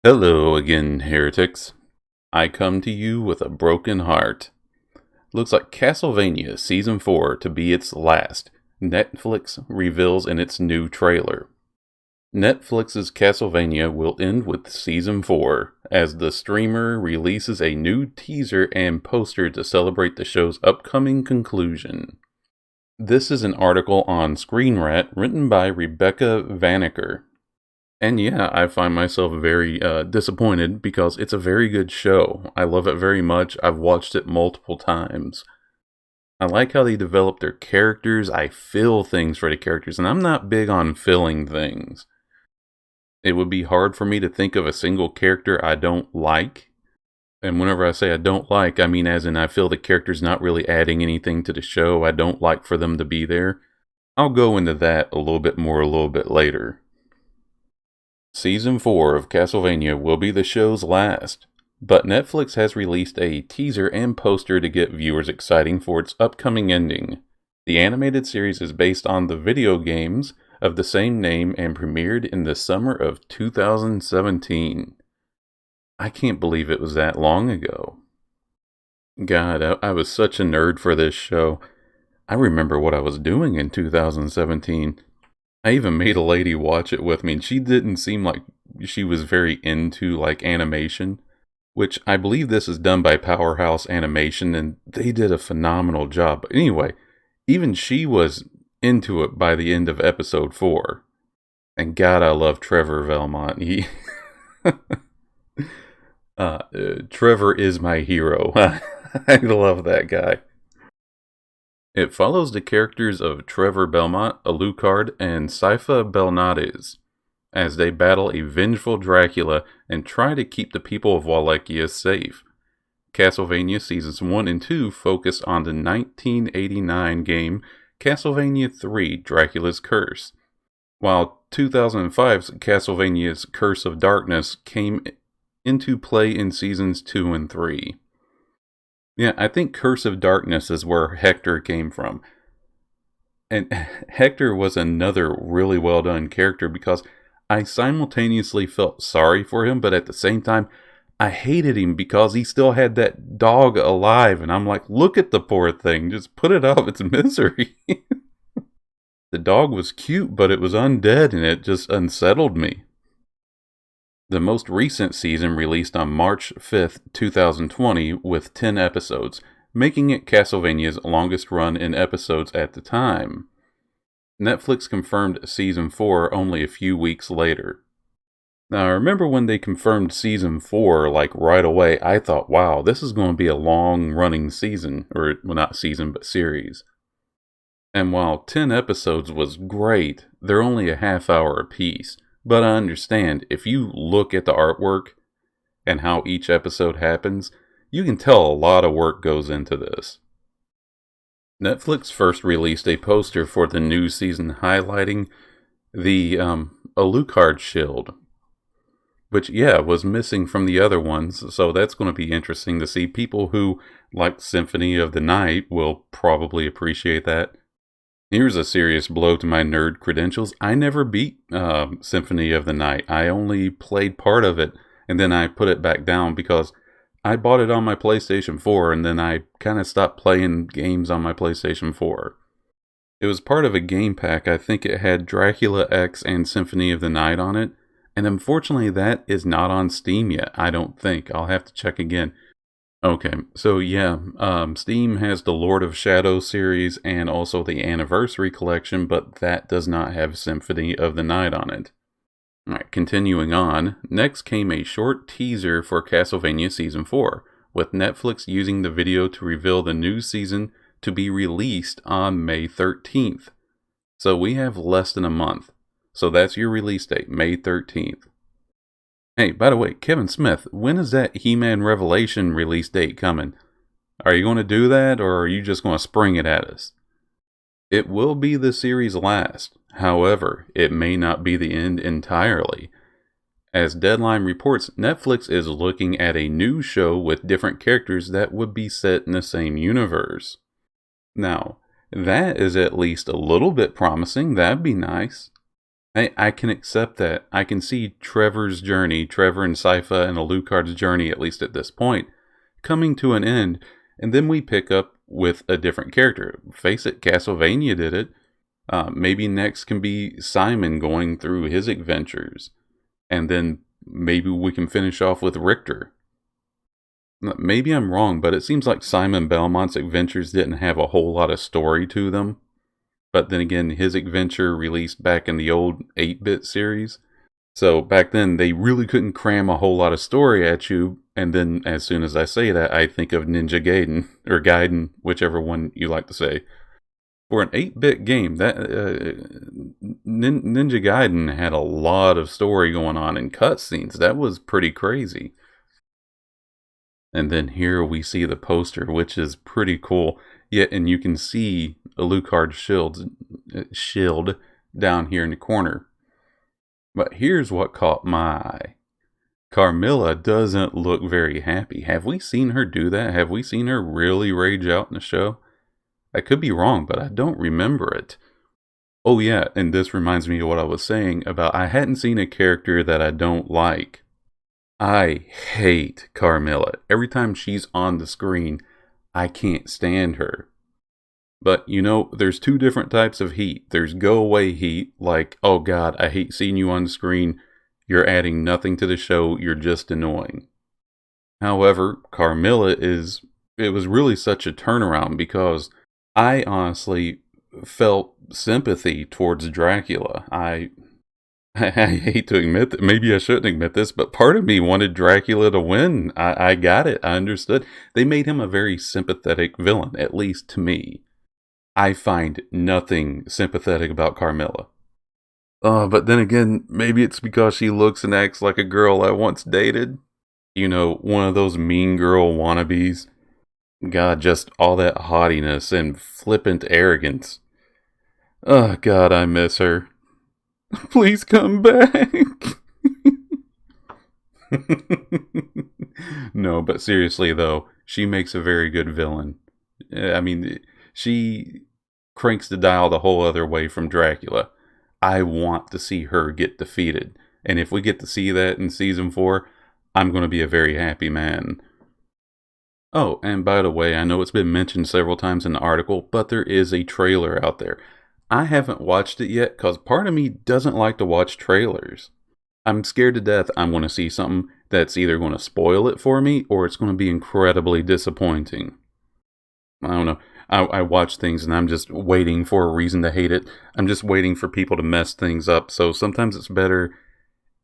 Hello again, heretics. I come to you with a broken heart. Looks like Castlevania Season 4 to be its last, Netflix reveals in its new trailer. Netflix's Castlevania will end with Season 4, as the streamer releases a new teaser and poster to celebrate the show's upcoming conclusion. This is an article on Screen Rat written by Rebecca Vanacker. And yeah, I find myself very disappointed because it's a very good show. I love it very much. I've watched it multiple times. I like how they develop their characters. I feel things for the characters, and I'm not big on feeling things. It would be hard for me to think of a single character I don't like. And whenever I say I don't like, I mean as in I feel the character's not really adding anything to the show. I don't like for them to be there. I'll go into that a little bit more a little bit later. Season 4 of Castlevania will be the show's last, but Netflix has released a teaser and poster to get viewers excited for its upcoming ending. The animated series is based on the video games of the same name and premiered in the summer of 2017. I can't believe it was that long ago. God, I was such a nerd for this show. I remember what I was doing in 2017. I even made a lady watch it with me, and she didn't seem like she was very into animation, which I believe this is done by Powerhouse Animation, and they did a phenomenal job. But anyway, even she was into it by the end of episode 4. And God, I love Trevor Belmont. Trevor is my hero. I love that guy. It follows the characters of Trevor Belmont, Alucard, and Sypha Belnades as they battle a vengeful Dracula and try to keep the people of Wallachia safe. Castlevania Seasons 1 and 2 focus on the 1989 game Castlevania 3 Dracula's Curse, while 2005's Castlevania's Curse of Darkness came into play in Seasons 2 and 3. Yeah, I think Curse of Darkness is where Hector came from. And Hector was another really well done character because I simultaneously felt sorry for him, but at the same time, I hated him because he still had that dog alive. And I'm like, look at the poor thing. Just put it out of its misery. The dog was cute, but it was undead and it just unsettled me. The most recent season released on March 5th, 2020 with 10 episodes, making it Castlevania's longest run in episodes at the time. Netflix confirmed Season 4 only a few weeks later. Now, I remember when they confirmed Season 4, right away, I thought, wow, this is going to be a long-running season, or, well, not season, but series. And while 10 episodes was great, they're only a half hour apiece. But I understand, if you look at the artwork and how each episode happens, you can tell a lot of work goes into this. Netflix first released a poster for the new season highlighting the Alucard shield, which, was missing from the other ones, so that's going to be interesting to see. People who like Symphony of the Night will probably appreciate that. Here's a serious blow to my nerd credentials. I never beat Symphony of the Night. I only played part of it, and then I put it back down because I bought it on my PlayStation 4, and then I kind of stopped playing games on my PlayStation 4. It was part of a game pack. I think it had Dracula X and Symphony of the Night on it, and unfortunately that is not on Steam yet, I don't think. I'll have to check again. Okay, so Steam has the Lord of Shadow series and also the Anniversary Collection, but that does not have Symphony of the Night on it. Alright, continuing on, next came a short teaser for Castlevania Season 4, with Netflix using the video to reveal the new season to be released on May 13th. So we have less than a month. So that's your release date, May 13th. Hey, by the way, Kevin Smith, when is that He-Man Revelation release date coming? Are you going to do that, or are you just going to spring it at us? It will be the series' last. However, it may not be the end entirely. As Deadline reports, Netflix is looking at a new show with different characters that would be set in the same universe. Now, that is at least a little bit promising. That'd be nice. I can accept that. I can see Trevor's journey, Trevor and Sypha and Alucard's journey, at least at this point, coming to an end, and then we pick up with a different character. Face it, Castlevania did it. Maybe next can be Simon going through his adventures, and then maybe we can finish off with Richter. Maybe I'm wrong, but it seems like Simon Belmont's adventures didn't have a whole lot of story to them. But then again, his adventure released back in the old 8-bit series. So back then, they really couldn't cram a whole lot of story at you. And then as soon as I say that, I think of Ninja Gaiden, or Gaiden, whichever one you like to say. For an 8-bit game, that Ninja Gaiden had a lot of story going on in cutscenes. That was pretty crazy. And then here we see the poster, which is pretty cool. Yeah, and you can see Alucard's shield down here in the corner. But here's what caught my eye. Carmilla doesn't look very happy. Have we seen her do that? Have we seen her really rage out in the show? I could be wrong, but I don't remember it. Oh yeah, and this reminds me of what I was saying about I hadn't seen a character that I don't like. I hate Carmilla. Every time she's on the screen, I can't stand her. But, you know, there's two different types of heat. There's go away heat, like, oh god, I hate seeing you on the screen. You're adding nothing to the show. You're just annoying. However, it was really such a turnaround because I honestly felt sympathy towards Dracula. I hate to admit that, maybe I shouldn't admit this, but part of me wanted Dracula to win. I got it. I understood. They made him a very sympathetic villain, at least to me. I find nothing sympathetic about Carmilla. But then again, maybe it's because she looks and acts like a girl I once dated. You know, one of those mean girl wannabes. God, just all that haughtiness and flippant arrogance. Oh, God, I miss her. Please come back. No, but seriously though, she makes a very good villain. I mean, she cranks the dial the whole other way from Dracula. I want to see her get defeated. And if we get to see that in season 4, I'm going to be a very happy man. Oh, and by the way, I know it's been mentioned several times in the article, but there is a trailer out there. I haven't watched it yet because part of me doesn't like to watch trailers. I'm scared to death I'm going to see something that's either going to spoil it for me or it's going to be incredibly disappointing. I don't know. I watch things and I'm just waiting for a reason to hate it. I'm just waiting for people to mess things up. So sometimes it's better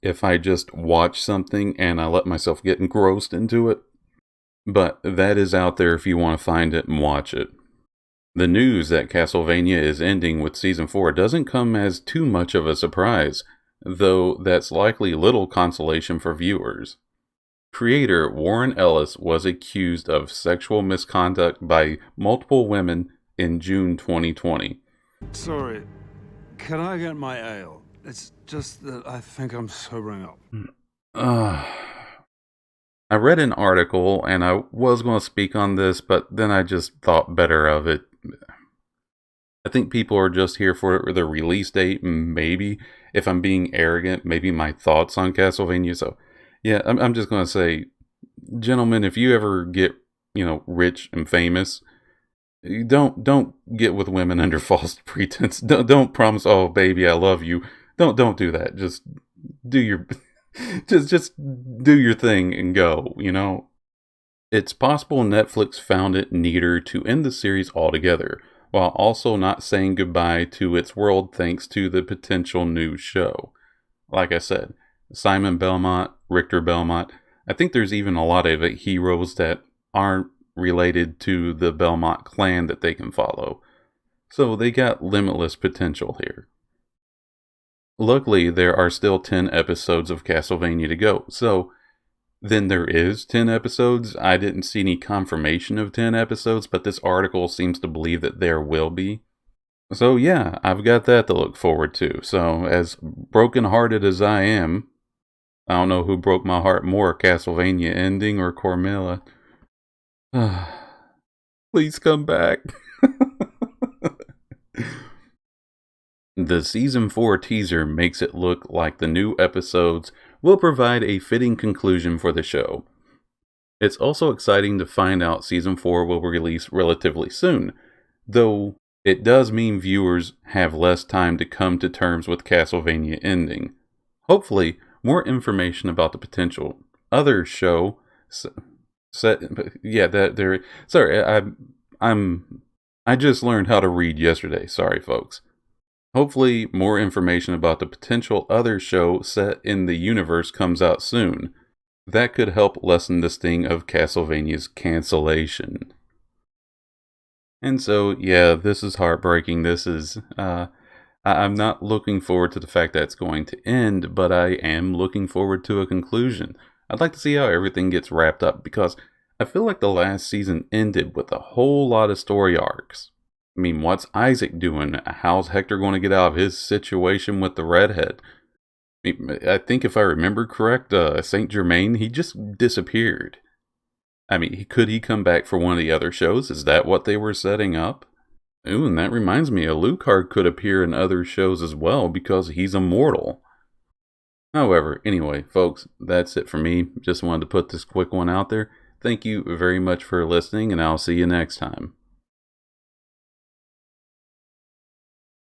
if I just watch something and I let myself get engrossed into it. But that is out there if you want to find it and watch it. The news that Castlevania is ending with Season 4 doesn't come as too much of a surprise, though that's likely little consolation for viewers. Creator Warren Ellis was accused of sexual misconduct by multiple women in June 2020. Sorry, can I get my ale? It's just that I think I'm sobering up. I read an article and I was going to speak on this, but then I just thought better of it. I think people are just here for the release date, maybe. If I'm being arrogant, maybe my thoughts on Castlevania. So, yeah, I'm just going to say, gentlemen, if you ever get, rich and famous, don't get with women under false pretense. Don't promise, oh baby, I love you. Don't do that. Just do your just do your thing and go, It's possible Netflix found it neater to end the series altogether, while also not saying goodbye to its world thanks to the potential new show. Like I said, Simon Belmont, Richter Belmont. I think there's even a lot of heroes that aren't related to the Belmont clan that they can follow. So they got limitless potential here. Luckily, there are still 10 episodes of Castlevania to go. So then there is 10 episodes. I didn't see any confirmation of 10 episodes, but this article seems to believe that there will be. So yeah, I've got that to look forward to. So as brokenhearted as I am, I don't know who broke my heart more, Castlevania ending or Carmilla. Please come back. The Season 4 teaser makes it look like the new episodes will provide a fitting conclusion for the show. It's also exciting to find out Season 4 will release relatively soon, though it does mean viewers have less time to come to terms with Castlevania ending. Hopefully, more information about the potential other show set. Yeah, that there. Sorry, I just learned how to read yesterday. Sorry, folks. Hopefully, more information about the potential other show set in the universe comes out soon. That could help lessen the sting of Castlevania's cancellation. And so, yeah, this is heartbreaking. This is, I'm not looking forward to the fact that it's going to end, but I am looking forward to a conclusion. I'd like to see how everything gets wrapped up because I feel like the last season ended with a whole lot of story arcs. I mean, what's Isaac doing? How's Hector going to get out of his situation with the redhead? I think if I remember correct, Saint Germain, he just disappeared. I mean, could he come back for one of the other shows? Is that what they were setting up? Ooh, and that reminds me, Alucard could appear in other shows as well because he's immortal. However, anyway, folks, that's it for me. Just wanted to put this quick one out there. Thank you very much for listening, and I'll see you next time.